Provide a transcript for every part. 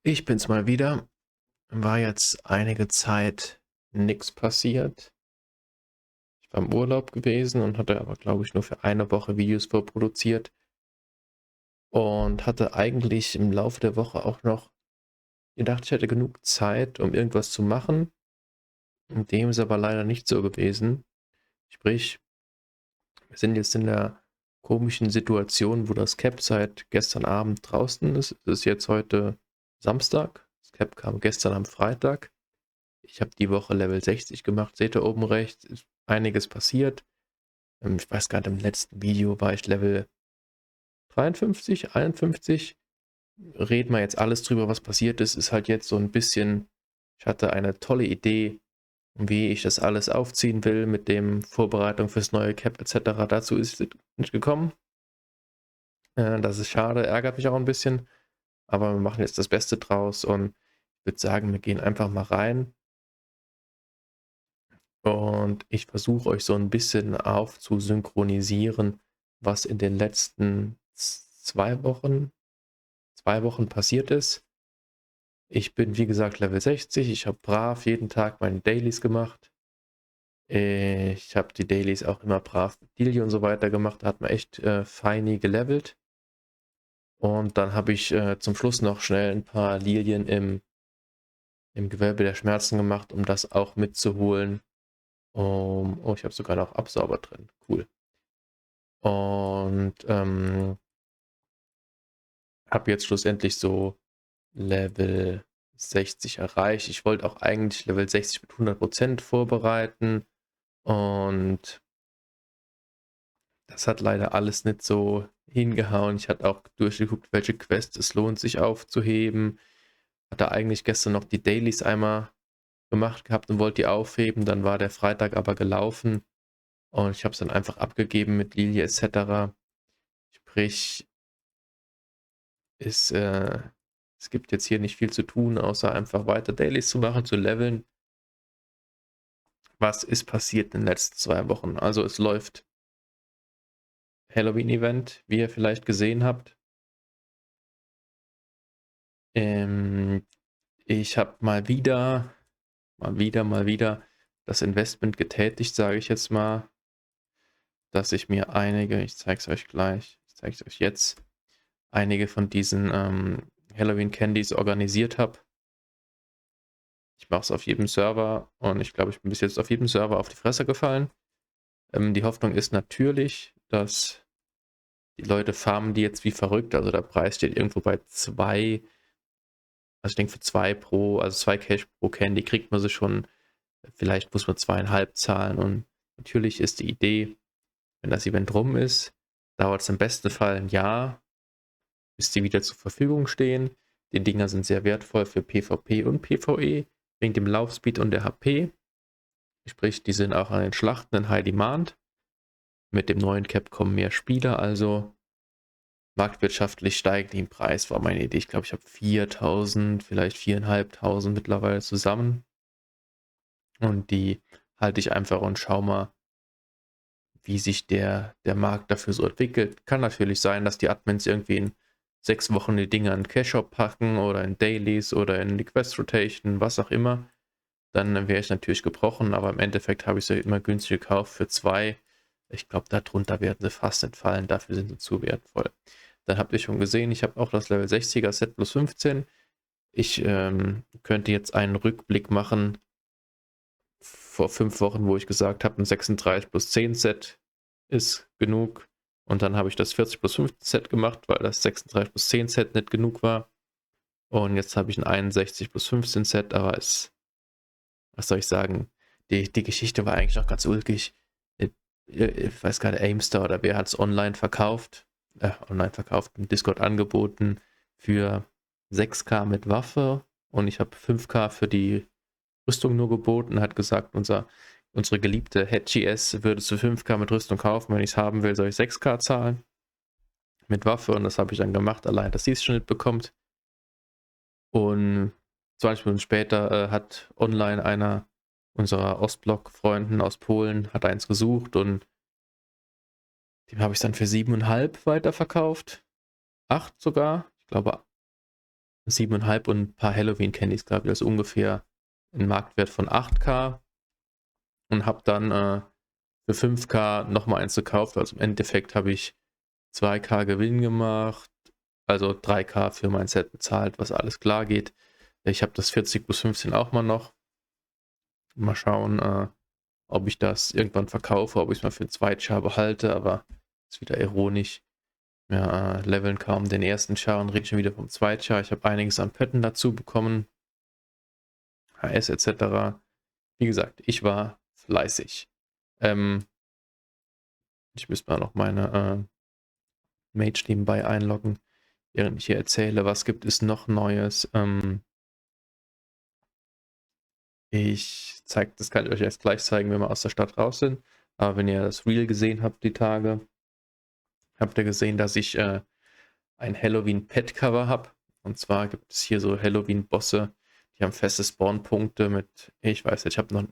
Ich bin's mal wieder. War jetzt einige Zeit nix passiert. Ich war im Urlaub gewesen und hatte aber, glaube ich, nur für eine Woche Videos vorproduziert und hatte eigentlich im Laufe der Woche auch noch gedacht, ich hätte genug Zeit, um irgendwas zu machen. Dem ist aber leider nicht so gewesen. Sprich, wir sind jetzt in der komischen Situation, wo das Cap seit gestern Abend draußen ist. Es ist jetzt heute Samstag. Das Cap kam gestern am Freitag. Ich habe die Woche Level 60 gemacht, seht ihr oben rechts, ist einiges passiert. Ich weiß gar nicht, im letzten Video war ich Level 53, 51. Reden wir jetzt alles drüber, was passiert ist. Ist halt jetzt so ein bisschen, ich hatte eine tolle Idee, wie ich das alles aufziehen will mit dem Vorbereitung fürs neue Cap etc. Dazu ist es nicht gekommen. Das ist schade, ärgert mich auch ein bisschen. Aber wir machen jetzt das Beste draus und ich würde sagen, wir gehen einfach mal rein. Und ich versuche euch so ein bisschen aufzusynchronisieren, was in den letzten 2 Wochen passiert ist. Ich bin, wie gesagt, Level 60. Ich habe brav jeden Tag meine Dailies gemacht. Ich habe die Dailies auch immer brav mit Lilie und so weiter gemacht. Da hat man echt feini gelevelt. Und dann habe ich zum Schluss noch schnell ein paar Lilien im Gewölbe der Schmerzen gemacht, um das auch mitzuholen. Oh, ich habe sogar noch Absauber drin. Cool. Und habe jetzt schlussendlich so Level 60 erreicht. Ich wollte auch eigentlich Level 60 mit 100% vorbereiten und das hat leider alles nicht so hingehauen. Ich hatte auch durchgeguckt, welche Quests es lohnt sich aufzuheben. Hatte eigentlich gestern noch die Dailies einmal gemacht gehabt und wollte die aufheben. Dann war der Freitag aber gelaufen und ich habe es dann einfach abgegeben mit Lilie etc. Sprich, ist, es gibt jetzt hier nicht viel zu tun, außer einfach weiter Dailies zu machen, zu leveln. Was ist passiert in den letzten 2 Wochen? Also es läuft Halloween-Event, wie ihr vielleicht gesehen habt. Ähm, Ich habe mal wieder das Investment getätigt, sage ich jetzt mal, dass ich mir ich zeige es euch gleich, ich zeige es euch jetzt, einige von diesen Halloween-Candies organisiert habe. Ich mache es auf jedem Server und ich glaube, ich bin bis jetzt auf jedem Server auf die Fresse gefallen. Die Hoffnung ist natürlich, dass die Leute farmen die jetzt wie verrückt. Also der Preis steht irgendwo bei 2. Also ich denke für 2 pro, also 2 Cash pro Candy kriegt man sie schon. Vielleicht muss man 2,5 zahlen. Und natürlich ist die Idee, wenn das Event rum ist, dauert es im besten Fall ein Jahr, bis die wieder zur Verfügung stehen. Die Dinger sind sehr wertvoll für PvP und PvE, wegen dem Laufspeed und der HP. Sprich, die sind auch an den Schlachten in High Demand. Mit dem neuen Cap kommen mehr Spieler, also marktwirtschaftlich steigen die im Preis, war meine Idee. Ich glaube, ich habe 4.000, vielleicht 4.500 mittlerweile zusammen. Und die halte ich einfach und schau mal, wie sich der Markt dafür so entwickelt. Kann natürlich sein, dass die Admins irgendwie in 6 Wochen die Dinger in Cash Shop packen oder in Dailies oder in die Quest Rotation, was auch immer. Dann wäre ich natürlich gebrochen, aber im Endeffekt habe ich sie immer günstig gekauft für 2. Ich glaube, darunter werden sie fast nicht fallen, dafür sind sie zu wertvoll. Dann habt ihr schon gesehen, ich habe auch das Level 60er Set plus 15. Ich könnte jetzt einen Rückblick machen vor 5 Wochen, wo ich gesagt habe, ein 36 plus 10 Set ist genug. Und dann habe ich das 40 plus 15 Set gemacht, weil das 36 plus 10 Set nicht genug war. Und jetzt habe ich ein 61 plus 15 Set, aber was soll ich sagen, die Geschichte war eigentlich noch ganz ulkig. Ich weiß gar nicht, Aimstar oder wer hat es online verkauft, im Discord angeboten für 6K mit Waffe und ich habe 5K für die Rüstung nur geboten, hat gesagt, unsere geliebte HGS würde zu 5K mit Rüstung kaufen, wenn ich es haben will, soll ich 6K zahlen mit Waffe und das habe ich dann gemacht, allein, dass sie es schon nicht bekommt. Und 20 Minuten später hat online einer unserer Ostblock-Freunden aus Polen hat eins gesucht und dem habe ich dann für 7,5 weiterverkauft. 8 sogar. Ich glaube 7,5 und ein paar Halloween-Candies, glaube ich, das ist ungefähr ein Marktwert von 8K und habe dann für 5K nochmal eins gekauft. Also im Endeffekt habe ich 2K Gewinn gemacht, also 3K für mein Set bezahlt, was alles klar geht. Ich habe das 40 plus 15 auch mal noch. Mal schauen, ob ich das irgendwann verkaufe, ob ich es mal für den Zweitchar behalte, aber ist wieder ironisch. Ja, leveln kaum den ersten Char und rede schon wieder vom Zweitchar. Ich habe einiges an Pötten dazu bekommen, HS etc. Wie gesagt, ich war fleißig. Ich müsste mal noch meine Mage nebenbei einloggen, während ich hier erzähle, was gibt es noch Neues. Das kann ich euch erst gleich zeigen, wenn wir aus der Stadt raus sind. Aber wenn ihr das Reel gesehen habt, die Tage, habt ihr gesehen, dass ich ein Halloween-Pet-Cover habe. Und zwar gibt es hier so Halloween-Bosse, die haben feste Spawn-Punkte mit, ich weiß nicht, ich habe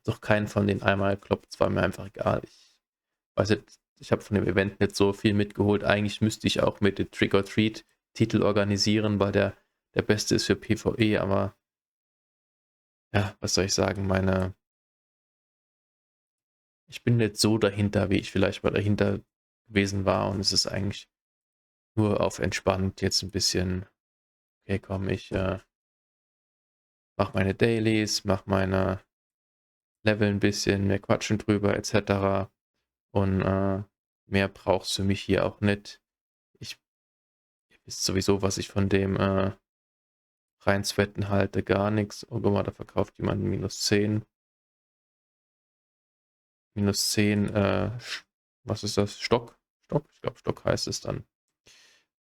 noch keinen von denen einmal gekloppt, es war mir einfach egal. Ich weiß nicht, ich habe von dem Event nicht so viel mitgeholt. Eigentlich müsste ich auch mit dem Trick-or-Treat-Titel organisieren, weil der beste ist für PvE, aber ja, was soll ich sagen, ich bin nicht so dahinter, wie ich vielleicht mal dahinter gewesen war und es ist eigentlich nur auf entspannt jetzt ein bisschen, okay, komm, ich mach meine Dailies, mach meine Level ein bisschen, wir quatschen drüber etc. Und mehr braucht's für mich hier auch nicht. Ich Ihr wisst sowieso, was ich von dem rein Sweaten halte, gar nichts. Oh, guck mal, da verkauft jemand -10. -10, was ist das? Stock? Stock? Ich glaube, Stock heißt es dann.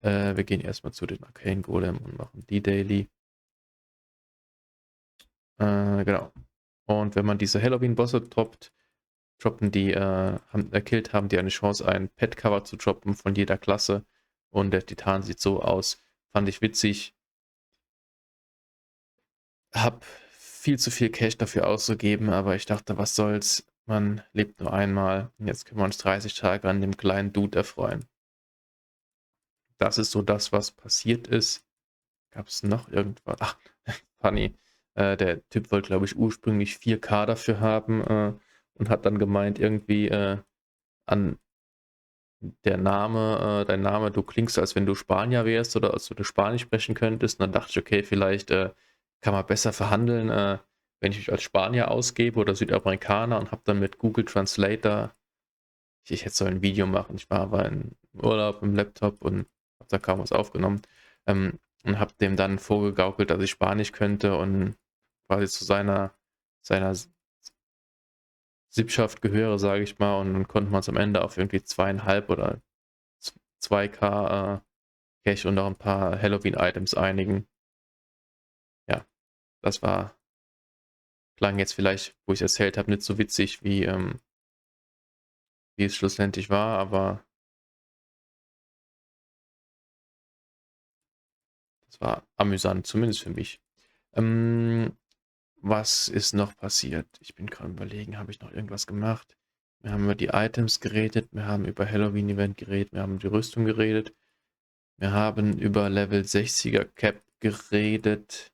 Wir gehen erstmal zu den Arcane Golem und machen die Daily. Genau. Und wenn man diese Halloween-Bosse droppen die, killt, haben die eine Chance, ein Pet-Cover zu droppen von jeder Klasse. Und der Titan sieht so aus. Fand ich witzig. Hab viel zu viel Cash dafür auszugeben, aber ich dachte, was soll's. Man lebt nur einmal. Und jetzt können wir uns 30 Tage an dem kleinen Dude erfreuen. Das ist so das, was passiert ist. Gab es noch irgendwas? Ach, funny. Der Typ wollte, glaube ich, ursprünglich 4K dafür haben und hat dann gemeint, irgendwie an dein Name, du klingst, als wenn du Spanier wärst oder als wenn du Spanisch sprechen könntest. Und dann dachte ich, okay, vielleicht kann man besser verhandeln, wenn ich mich als Spanier ausgebe oder Südamerikaner und habe dann mit Google Translator, ich hätte so ein Video machen. Ich war aber in Urlaub im Laptop und habe da kaum was aufgenommen und habe dem dann vorgegaukelt, dass ich Spanisch könnte und quasi zu seiner Sippschaft gehöre, sage ich mal. Und dann konnten wir uns am Ende auf irgendwie 2,5 oder 2K Cash und auch ein paar Halloween-Items einigen. Ja, das klang jetzt vielleicht, wo ich es erzählt habe, nicht so witzig, wie es schlussendlich war, aber das war amüsant, zumindest für mich. Ähm, Was ist noch passiert? Ich bin gerade überlegen, habe ich noch irgendwas gemacht? Wir haben über die Items geredet, wir haben über Halloween-Event geredet, wir haben über die Rüstung geredet, wir haben über Level 60er Cap geredet.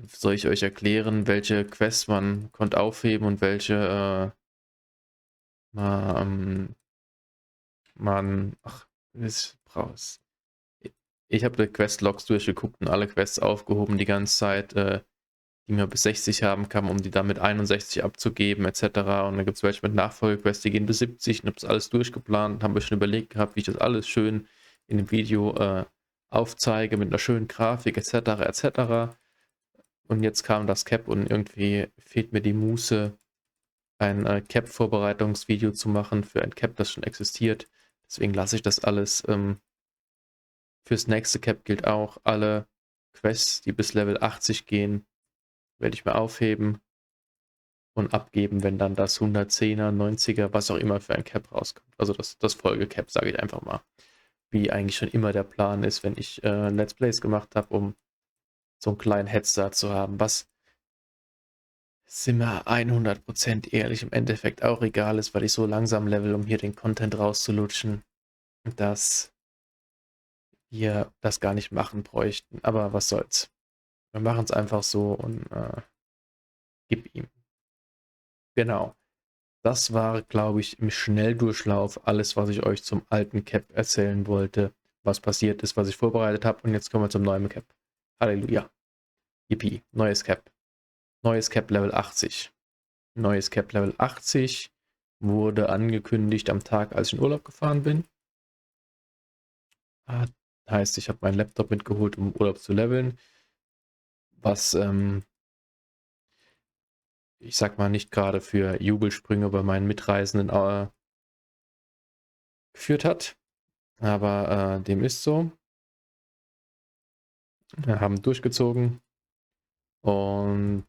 Soll ich euch erklären, welche Quests man konnte aufheben und welche man, ach, ist raus. Ich habe die Quest-Logs durchgeguckt und alle Quests aufgehoben die ganze Zeit, die wir bis 60 haben kann, um die dann mit 61 abzugeben, etc. Und dann gibt es welche mit Nachfolgequests, die gehen bis 70 und habe das alles durchgeplant, haben wir schon überlegt gehabt, wie ich das alles schön in dem Video aufzeige, mit einer schönen Grafik, etc. etc. Und jetzt kam das Cap und irgendwie fehlt mir die Muße, ein Cap-Vorbereitungsvideo zu machen für ein Cap, das schon existiert. Deswegen lasse ich das alles. Fürs nächste Cap gilt auch, alle Quests, die bis Level 80 gehen, werde ich mir aufheben und abgeben, wenn dann das 110er, 90er, was auch immer für ein Cap rauskommt. Also das Folge-Cap, sage ich einfach mal. Wie eigentlich schon immer der Plan ist, wenn ich Let's Plays gemacht habe, um so einen kleinen Headstart zu haben. Was, sind wir 100% ehrlich, im Endeffekt auch egal ist, weil ich so langsam level, um hier den Content rauszulutschen, dass wir das gar nicht machen bräuchten. Aber was soll's. Wir machen es einfach so und gib ihm. Genau. Das war, glaube ich, im Schnelldurchlauf alles, was ich euch zum alten Cap erzählen wollte, was passiert ist, was ich vorbereitet habe. Und jetzt kommen wir zum neuen Cap. Halleluja. Yippie. Neues Cap. Neues Cap Level 80. Neues Cap Level 80 wurde angekündigt am Tag, als ich in Urlaub gefahren bin. Heißt, ich habe meinen Laptop mitgeholt, um Urlaub zu leveln. Was, ich sag mal, nicht gerade für Jubelsprünge bei meinen Mitreisenden geführt hat. Aber dem ist so. Wir haben durchgezogen und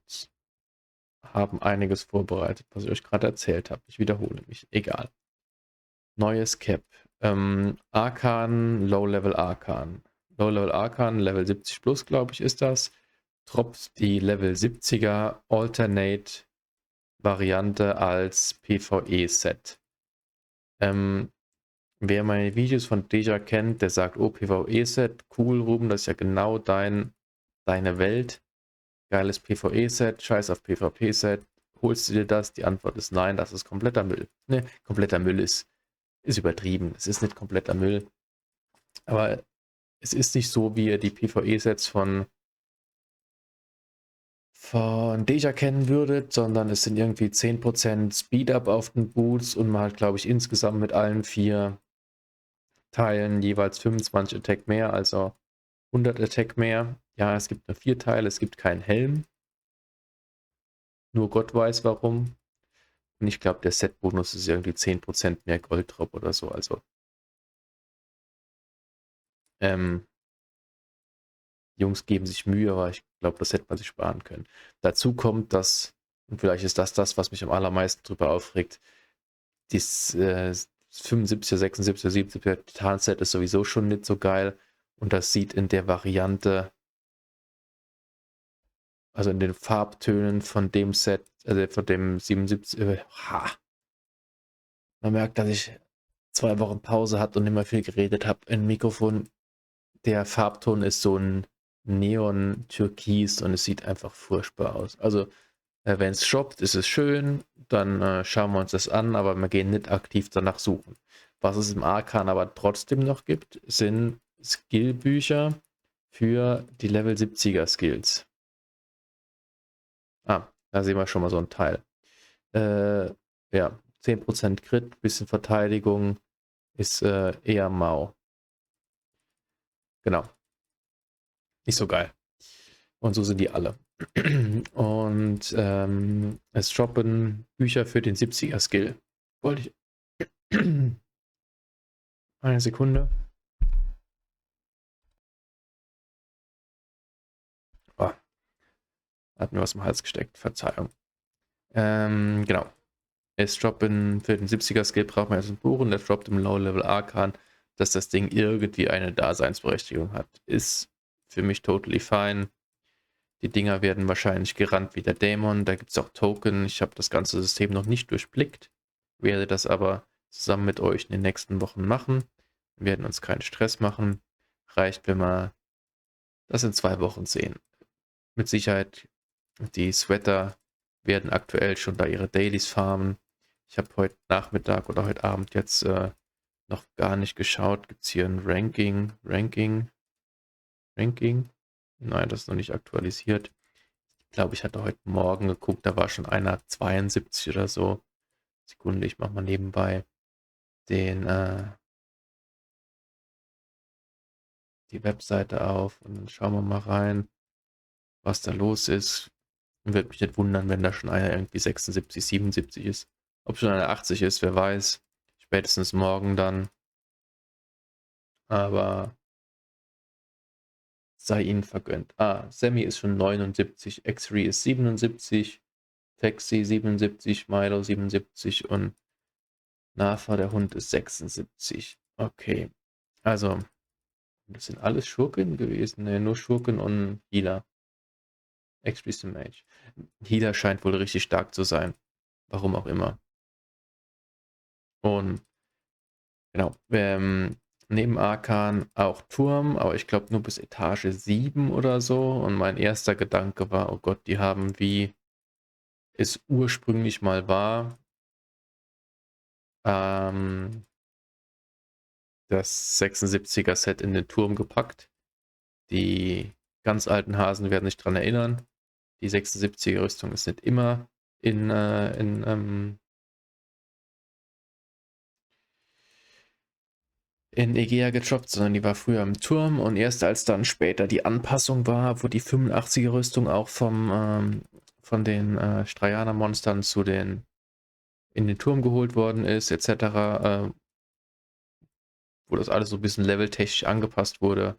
haben einiges vorbereitet, was ich euch gerade erzählt habe. Ich wiederhole mich. Egal. Neues Cap. Arkan, Low-Level Arkan. Low-Level Arkan, Level 70 plus, glaube ich, ist das. Droppt die Level 70er Alternate Variante als PvE-Set. Wer meine Videos von Deja kennt, der sagt, oh, PvE-Set, cool, Ruben, das ist ja genau deine Welt. Geiles PvE-Set, scheiß auf PvP-Set. Holst du dir das? Die Antwort ist nein, das ist kompletter Müll. Ne, kompletter Müll ist übertrieben. Es ist nicht kompletter Müll. Aber es ist nicht so, wie ihr die PvE-Sets von Deja kennen würdet, sondern es sind irgendwie 10% Speed-Up auf den Boots und man hat, glaube ich, insgesamt mit allen 4 Teilen jeweils 25 Attack mehr, also 100 Attack mehr. Ja, es gibt nur 4 Teile, es gibt keinen Helm. Nur Gott weiß warum. Und ich glaube, der Set-Bonus ist irgendwie 10% mehr Golddrop oder so. Also, Jungs geben sich Mühe, aber ich glaube, das hätte man sich sparen können. Dazu kommt, dass, und vielleicht ist das, was mich am allermeisten drüber aufregt, das 75er, 76er, 77er Titan-Set ist sowieso schon nicht so geil. Und das sieht in der Variante, also in den Farbtönen von dem Set, also von dem 77, man merkt, dass ich 2 Wochen Pause hatte und immer viel geredet habe im Mikrofon. Der Farbton ist so ein Neon-Türkis und es sieht einfach furchtbar aus. Also, wenn es shoppt, ist es schön, dann schauen wir uns das an, aber wir gehen nicht aktiv danach suchen. Was es im Arkan aber trotzdem noch gibt, sind Skillbücher für die Level 70er Skills. Da sehen wir schon mal so ein Teil. Ja, 10% Crit, bisschen Verteidigung, ist eher mau. Genau. Nicht so geil. Und so sind die alle. Und es droppen Bücher für den 70er Skill. Wollte ich. Eine Sekunde. Oh, hat mir was im Hals gesteckt. Verzeihung. Genau. Es droppen für den 70er Skill braucht man erst ein Buch und der droppt im Low-Level Arkan, dass das Ding irgendwie eine Daseinsberechtigung hat. Ist für mich totally fine. Die Dinger werden wahrscheinlich gerannt wie der Dämon. Da gibt es auch Token. Ich habe das ganze System noch nicht durchblickt. Werde das aber zusammen mit euch in den nächsten Wochen machen. Wir werden uns keinen Stress machen. Reicht, wenn wir das in 2 Wochen sehen. Mit Sicherheit, die Sweater werden aktuell schon da ihre Dailies farmen. Ich habe heute Nachmittag oder heute Abend jetzt noch gar nicht geschaut. Gibt es hier ein Ranking? Nein, das ist noch nicht aktualisiert. Ich glaube, ich hatte heute Morgen geguckt, da war schon einer 72 oder so. Sekunde, ich mache mal nebenbei die Webseite auf und dann schauen wir mal rein, was da los ist. Und würde mich nicht wundern, wenn da schon einer irgendwie 76, 77 ist. Ob schon einer 80 ist, wer weiß. Spätestens morgen dann. Aber sei ihnen vergönnt. Sammy ist schon 79, X-Ray ist 77, Taxi 77, Milo 77 und Nafa, der Hund, ist 76. Okay. Also, das sind alles Schurken gewesen. Ne, nur Schurken und Healer. Explicit Mage. Healer scheint wohl richtig stark zu sein. Warum auch immer. Und genau. neben Arkan auch Turm, aber ich glaube nur bis Etage 7 oder so. Und mein erster Gedanke war, oh Gott, die haben, wie es ursprünglich mal war, ähm, das 76er Set in den Turm gepackt. Die ganz alten Hasen werden sich dran erinnern. Die 76er Rüstung ist nicht immer in Egea gedroppt, sondern die war früher im Turm, und erst als dann später die Anpassung war, wo die 85er Rüstung auch von den Strajaner-Monstern in den Turm geholt worden ist, etc., wo das alles so ein bisschen leveltechnisch angepasst wurde,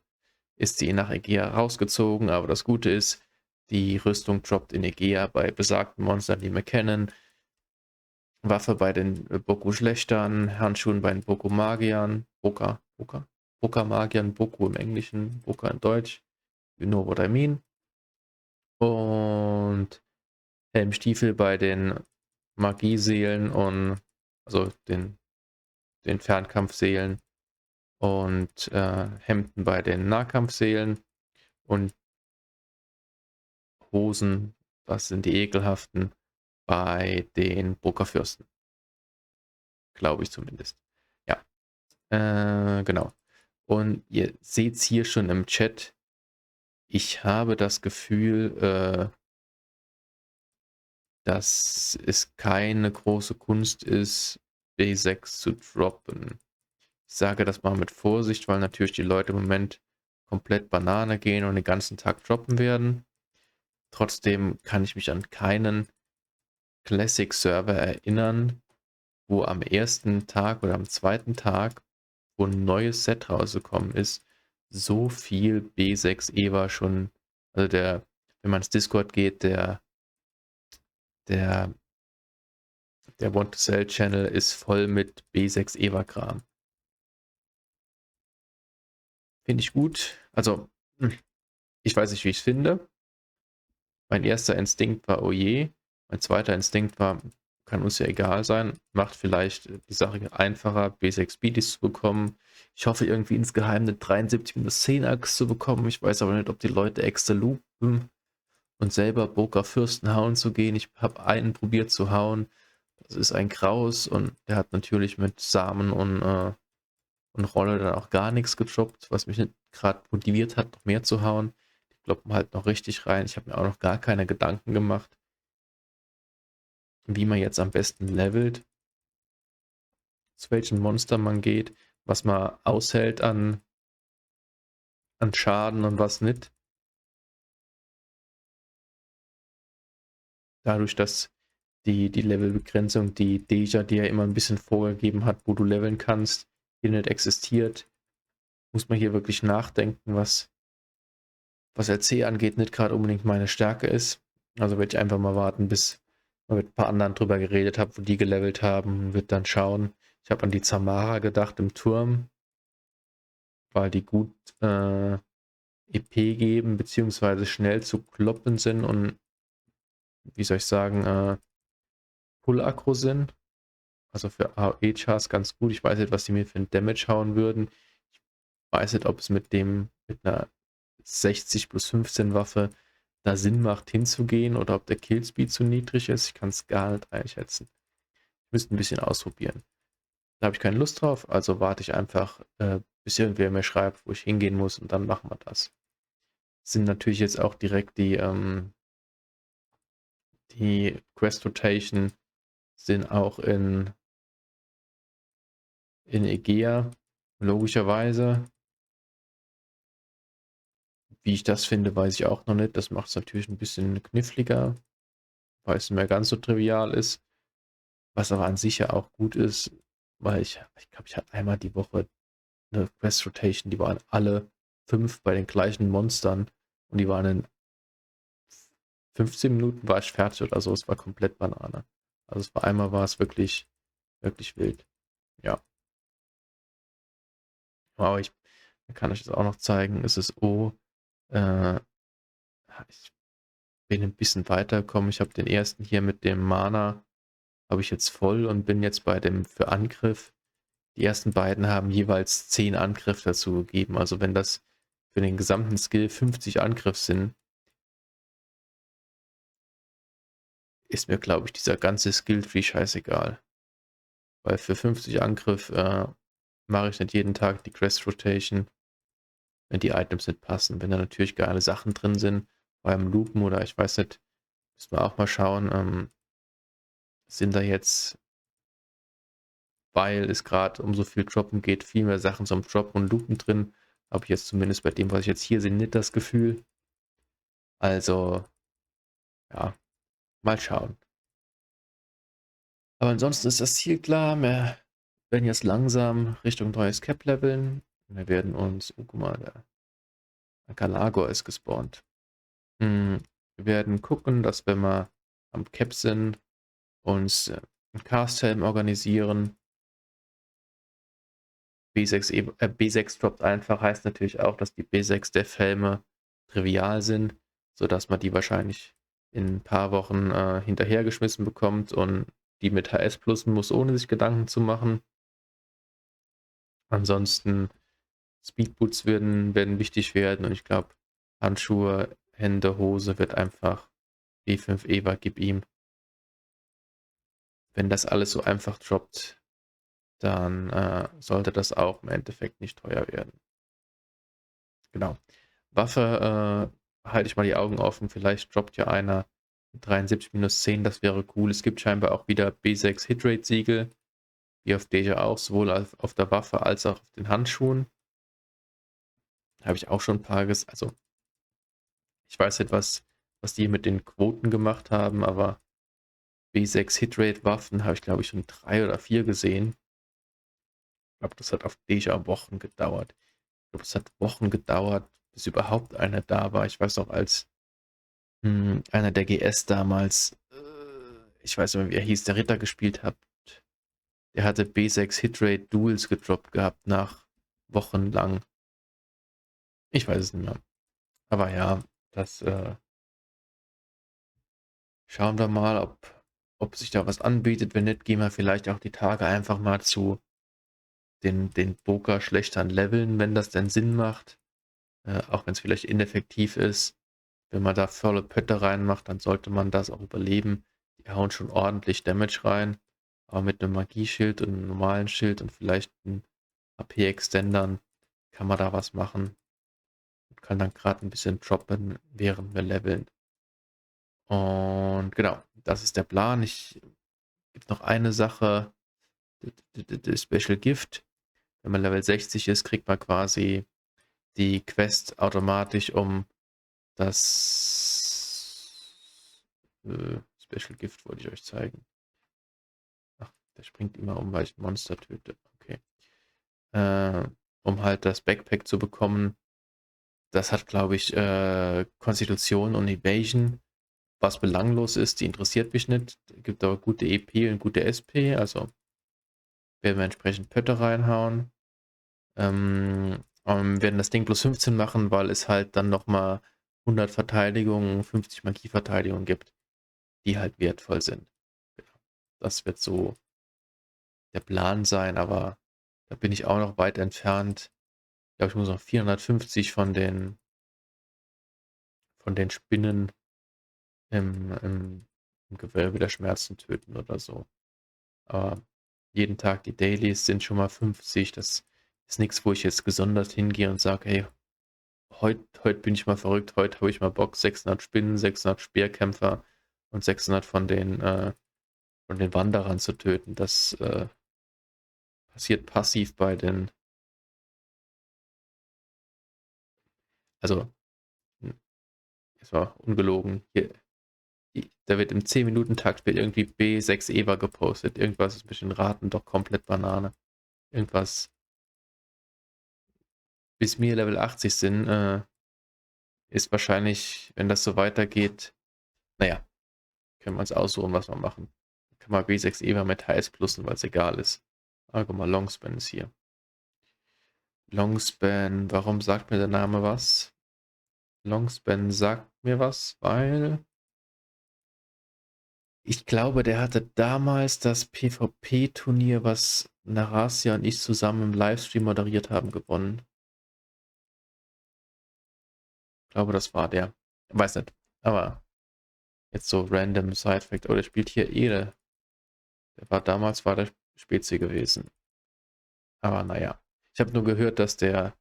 ist sie nach Egea rausgezogen. Aber das Gute ist, die Rüstung droppt in Egea bei besagten Monstern, die wir kennen. Waffe bei den Boku-Schlechtern, Handschuhen bei den Boku-Magiern, Boka-Magiern, Boku im Englischen, Boka in Deutsch, you know what I mean. Und Helmstiefel bei den Magieseelen und also den Fernkampfseelen, und Hemden bei den Nahkampfseelen und Hosen, das sind die ekelhaften, bei den Boka-Fürsten, glaube ich zumindest. Ja, genau. Und ihr seht es hier schon im Chat, ich habe das Gefühl, dass es keine große Kunst ist, B6 zu droppen. Ich sage das mal mit Vorsicht, weil natürlich die Leute im Moment komplett Banane gehen und den ganzen Tag droppen werden. Trotzdem kann ich mich an keinen Classic-Server erinnern, wo am ersten Tag oder am zweiten Tag, wo ein neues Set rausgekommen ist, so viel B6 EVA schon, also wenn man ins Discord geht, der, der Want to Sell Channel ist voll mit B6 EVA-Kram. Finde ich gut. Also, ich weiß nicht, wie ich es finde. Mein erster Instinkt war, oh je. Mein zweiter Instinkt war, kann uns ja egal sein. Macht vielleicht die Sache einfacher, B6 Beaties zu bekommen. Ich hoffe irgendwie insgeheim eine 73-10-Axt zu bekommen. Ich weiß aber nicht, ob die Leute extra loopen und selber Boka Fürsten hauen zu gehen. Ich habe einen probiert zu hauen. Das ist ein Kraus, und der hat natürlich mit Samen und Rolle dann auch gar nichts gedroppt, was mich nicht gerade motiviert hat, noch mehr zu hauen. Die kloppen halt noch richtig rein. Ich habe mir auch noch gar keine Gedanken gemacht, wie man jetzt am besten levelt, zu welchen Monster man geht, was man aushält an Schaden und was nicht. Dadurch, dass die Levelbegrenzung, die Deja dir ja immer ein bisschen vorgegeben hat, wo du leveln kannst, hier nicht existiert, muss man hier wirklich nachdenken, was LC angeht, nicht gerade unbedingt meine Stärke ist. Also werde ich einfach mal warten, bis ich mit ein paar anderen drüber geredet habe, wo die gelevelt haben, wird dann schauen. Ich habe an die Zamara gedacht im Turm, weil die gut EP geben, beziehungsweise schnell zu kloppen sind und, wie soll ich sagen, Pull-Aggro sind. Also für AOE-Chars ganz gut. Ich weiß nicht, was die mir für ein Damage hauen würden. Ich weiß nicht, ob es mit einer 60 plus 15 Waffe da Sinn macht, hinzugehen, oder ob der Killspeed zu niedrig ist. Ich kann es gar nicht einschätzen. Ich müsste ein bisschen ausprobieren. Da habe ich keine Lust drauf, also warte ich einfach, bis irgendwer mir schreibt, wo ich hingehen muss, und dann machen wir das. Sind natürlich jetzt auch direkt die Quest Rotation sind auch in Egea, logischerweise. Wie ich das finde, weiß ich auch noch nicht. Das macht es natürlich ein bisschen kniffliger, weil es nicht mehr ganz so trivial ist. Was aber an sich ja auch gut ist, weil ich glaube, ich hatte einmal die Woche eine Quest Rotation, die waren alle 5 bei den gleichen Monstern, und die waren in 15 Minuten war ich fertig oder so. Es war komplett Banane. Also einmal war es wirklich, wirklich wild. Ja. Aber dann kann ich das auch noch zeigen. Es ist äh, ich bin ein bisschen weitergekommen. Ich habe den ersten hier mit dem Mana, habe ich jetzt voll und bin jetzt bei dem für Angriff. Die ersten beiden haben jeweils 10 Angriff dazu gegeben. Also wenn das für den gesamten Skill 50 Angriff sind, ist mir, glaube ich, dieser ganze Skill-Tree scheißegal. Weil für 50 Angriff mache ich nicht jeden Tag die Quest Rotation, wenn die Items nicht passen. Wenn da natürlich geile Sachen drin sind, beim Loopen oder ich weiß nicht, müssen wir auch mal schauen, sind da jetzt, weil es gerade um so viel Droppen geht, viel mehr Sachen zum Droppen und Loopen drin. Habe ich jetzt zumindest bei dem, was ich jetzt hier sehe, nicht das Gefühl. Also, ja, mal schauen. Aber ansonsten ist das Ziel klar. Wir werden jetzt langsam Richtung neues Cap leveln. Wir werden uns, oh, guck mal, der Galagor ist gespawnt. Wir werden gucken, dass wenn wir am Cap sind, uns einen Cast-Helm organisieren. B6 droppt einfach, heißt natürlich auch, dass die B6 Def-Helme trivial sind, sodass man die wahrscheinlich in ein paar Wochen hinterhergeschmissen bekommt und die mit HS plussen muss, ohne sich Gedanken zu machen. Ansonsten Speedboots werden wichtig werden und ich glaube, Handschuhe, Hände, Hose wird einfach B5 Eva, gib ihm. Wenn das alles so einfach droppt, dann sollte das auch im Endeffekt nicht teuer werden. Genau. Waffe halte ich mal die Augen offen. Vielleicht droppt ja einer 73 minus 10, das wäre cool. Es gibt scheinbar auch wieder B6 Hitrate-Siegel, wie auf Deja auch, sowohl auf der Waffe als auch auf den Handschuhen. Habe ich auch schon ein paar also ich weiß nicht, was die mit den Quoten gemacht haben, aber B6 Hitrate-Waffen habe ich, glaube ich, schon 3 oder 4 gesehen. Ich glaube, das hat auf Deja Wochen gedauert. Ich glaube, es hat Wochen gedauert, bis überhaupt einer da war. Ich weiß noch, als einer der GS damals, ich weiß nicht mehr, wie er hieß, der Ritter gespielt hat, der hatte B6 Hitrate Duels gedroppt gehabt nach Wochen lang. Ich weiß es nicht mehr. Aber ja, das schauen wir mal, ob sich da was anbietet. Wenn nicht, gehen wir vielleicht auch die Tage einfach mal zu den Poker-Schlechtern leveln, wenn das denn Sinn macht. Auch wenn es vielleicht ineffektiv ist. Wenn man da volle Pötte reinmacht, dann sollte man das auch überleben. Die hauen schon ordentlich Damage rein. Aber mit einem Magieschild und einem normalen Schild und vielleicht einem AP-Extendern kann man da was machen. Und kann dann gerade ein bisschen droppen, während wir leveln. Und genau, das ist der Plan. Gibt noch eine Sache, Special Gift. Wenn man Level 60 ist, kriegt man quasi die Quest automatisch, um das Special Gift wollte ich euch zeigen. Ach, der springt immer um, weil ich ein Monster töte. Okay. Um halt das Backpack zu bekommen. Das hat, glaube ich, Konstitution und Evasion, was belanglos ist. Die interessiert mich nicht. Gibt aber gute EP und gute SP. Also werden wir entsprechend Pötte reinhauen. Werden das Ding plus 15 machen, weil es halt dann nochmal 100 Verteidigung, 50 Magieverteidigung gibt, die halt wertvoll sind. Genau. Das wird so der Plan sein, aber da bin ich auch noch weit entfernt. Ich glaube, ich muss noch 450 von den Spinnen im Gewölbe der Schmerzen töten oder so. Aber jeden Tag die Dailies sind schon mal 50. Das ist nichts, wo ich jetzt gesondert hingehe und sage, hey, heute bin ich mal verrückt, heute habe ich mal Bock, 600 Spinnen, 600 Speerkämpfer und 600 von den Wanderern zu töten. Das passiert passiv bei den, also, es war ungelogen, hier, da wird im 10-Minuten-Takt wird irgendwie B6 Eva gepostet. Irgendwas ist ein bisschen raten, doch komplett Banane. Irgendwas, bis wir Level 80 sind, ist wahrscheinlich, wenn das so weitergeht, naja, können wir uns aussuchen, was wir machen. Kann man B6 Eva mit HS plussen, weil es egal ist. Ah, guck mal, Longspan ist hier. Longspan, warum sagt mir der Name was? Longspan sagt mir was, weil Ich glaube, der hatte damals das PvP-Turnier, was Narasia und ich zusammen im Livestream moderiert haben, gewonnen. Ich glaube, das war der. Weiß nicht. Aber jetzt so random Side-Fact. Oh, der spielt hier Ede. War der Spezi gewesen. Aber naja. Ich habe nur gehört, dass der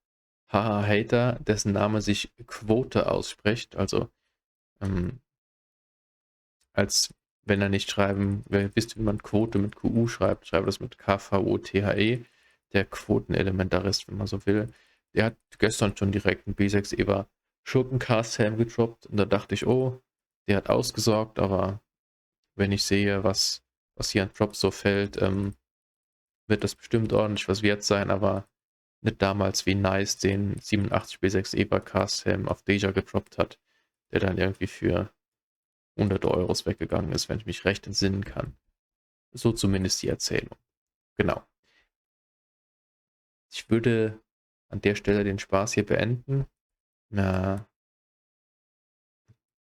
Haha-Hater, dessen Name sich Quote ausspricht, also ähm, als wenn er nicht schreiben, wer wisst, wie man Quote mit QU schreibt, schreibe das mit KVOTHE, der Quotenelementarist, wenn man so will. Der hat gestern schon direkt einen B6 Eber Schurkencast-Helm gedroppt und da dachte ich, oh, der hat ausgesorgt, aber wenn ich sehe, was hier an Drops so fällt, wird das bestimmt ordentlich was wert sein, aber nicht damals wie Nice den 87 B6 Eber Cast-Helm auf Deja gedroppt hat, der dann irgendwie für 100 € weggegangen ist, wenn ich mich recht entsinnen kann. So zumindest die Erzählung. Genau. Ich würde an der Stelle den Spaß hier beenden. Na,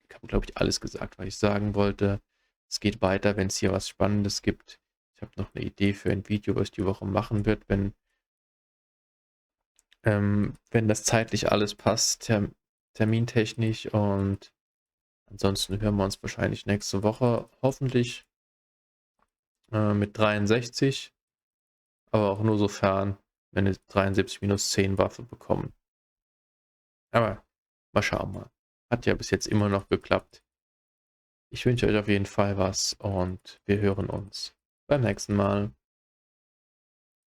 ich habe, glaube ich, alles gesagt, was ich sagen wollte. Es geht weiter, wenn es hier was Spannendes gibt. Ich habe noch eine Idee für ein Video, was ich die Woche machen wird, wenn das zeitlich alles passt, termintechnisch. Und ansonsten hören wir uns wahrscheinlich nächste Woche, hoffentlich mit 63. Aber auch nur sofern wir eine 73 minus 10 Waffe bekommen. Aber mal schauen mal. Hat ja bis jetzt immer noch geklappt. Ich wünsche euch auf jeden Fall was und wir hören uns beim nächsten Mal.